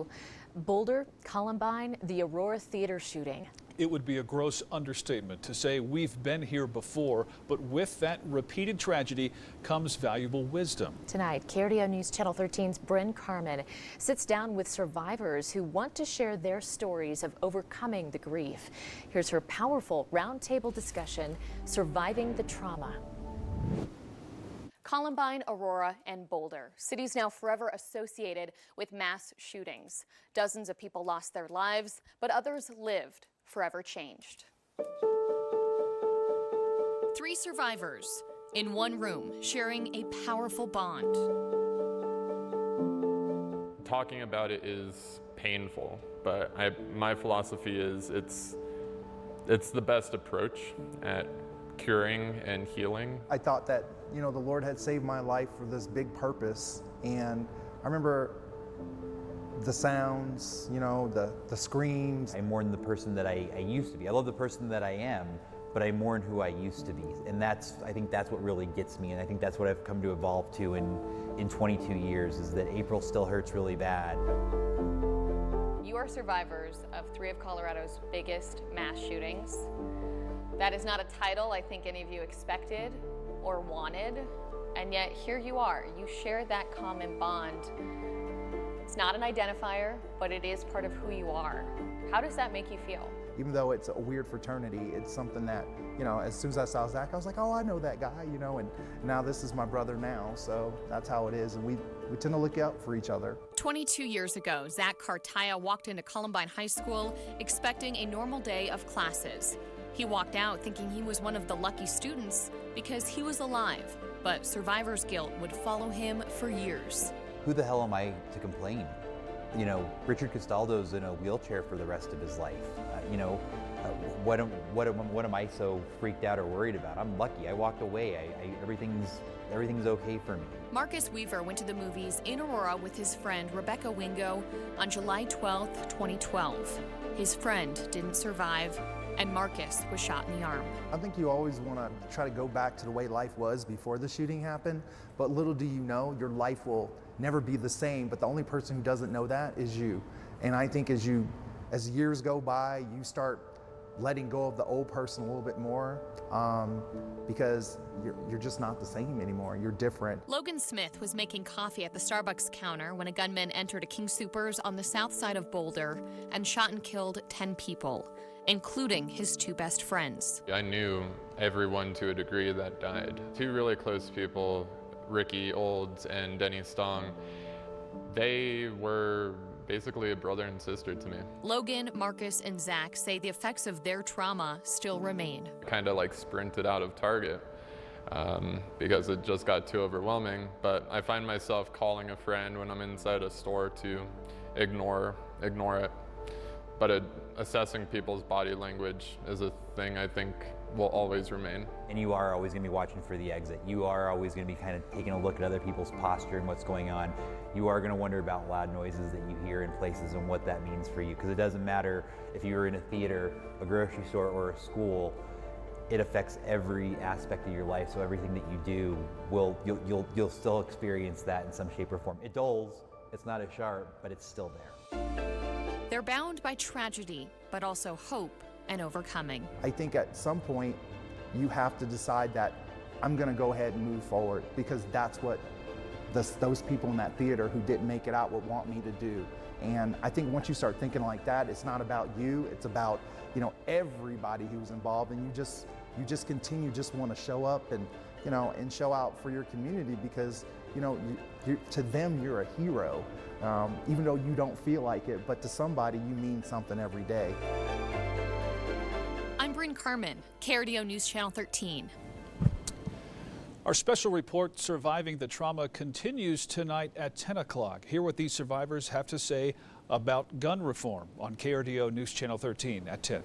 to Boulder, Columbine, the Aurora Theater shooting. It would be a gross understatement to say we've been here before, but with that repeated tragedy comes valuable wisdom. Tonight, KRDO News Channel 13's Bryn Carmen sits down with survivors who want to share their stories of overcoming the grief. Here's her powerful roundtable discussion, Surviving the Trauma. Columbine, Aurora, and Boulder, cities now forever associated with mass shootings. Dozens of people lost their lives, but others lived, forever changed. 3 survivors in one room sharing a powerful bond. Talking about it is painful, but my philosophy is it's the best approach at curing and healing. I thought that, the Lord had saved my life for this big purpose, and I remember the sounds, the screams. I mourn the person that I used to be. I love the person that I am, but I mourn who I used to be. And I think that's what really gets me, and I think that's what I've come to evolve to in 22 years, is that April still hurts really bad. You are survivors of 3 of Colorado's biggest mass shootings. That is not a title I think any of you expected or wanted, and yet here you are. You share that common bond. It's not an identifier, but it is part of who you are. How does that make you feel? Even though it's a weird fraternity, it's something that, as soon as I saw Zach, I was like, oh, I know that guy, and now this is my brother now, so that's how it is, and we tend to look out for each other. 22 years ago, Zach Cartaya walked into Columbine High School expecting a normal day of classes. He walked out thinking he was one of the lucky students because he was alive, but survivor's guilt would follow him for years. Who the hell am I to complain? Richard Castaldo's in a wheelchair for the rest of his life. What am I so freaked out or worried about? I'm lucky. I walked away. Everything's okay for me. Marcus Weaver went to the movies in Aurora with his friend Rebecca Wingo on July 12, 2012. His friend didn't survive, and Marcus was shot in the arm. I think you always want to try to go back to the way life was before the shooting happened, but little do you know, your life will never be the same, but the only person who doesn't know that is you. And I think as years go by, you start letting go of the old person a little bit more, because you're just not the same anymore. You're different. Logan Smith was making coffee at the Starbucks counter when a gunman entered a King Soopers on the south side of Boulder and shot and killed 10 people, including his 2 best friends. I knew everyone to a degree that died. 2 really close people, Ricky Olds and Denny Stong, they were basically a brother and sister to me. Logan, Marcus, and Zach say the effects of their trauma still remain. Kind of like sprinted out of Target because it just got too overwhelming. But I find myself calling a friend when I'm inside a store to ignore it. But assessing people's body language is a thing I think will always remain. And you are always going to be watching for the exit. You are always going to be kind of taking a look at other people's posture and what's going on. You are going to wonder about loud noises that you hear in places and what that means for you. Because it doesn't matter if you're in a theater, a grocery store, or a school. It affects every aspect of your life. So everything that you do, you'll still experience that in some shape or form. It dulls. It's not as sharp, but it's still there. They're bound by tragedy, but also hope and overcoming. I think at some point you have to decide that I'm going to go ahead and move forward, because that's what those people in that theater who didn't make it out would want me to do. And I think once you start thinking like that, it's not about you, it's about everybody who's involved, and you just continue just want to show up and and show out for your community, because to them you're a hero, even though you don't feel like it, but to somebody you mean something every day. I'm Bryn Carmen, KRDO News Channel 13. Our special report, Surviving the Trauma, continues tonight at 10 o'clock. Hear what these survivors have to say about gun reform on KRDO News Channel 13 at 10.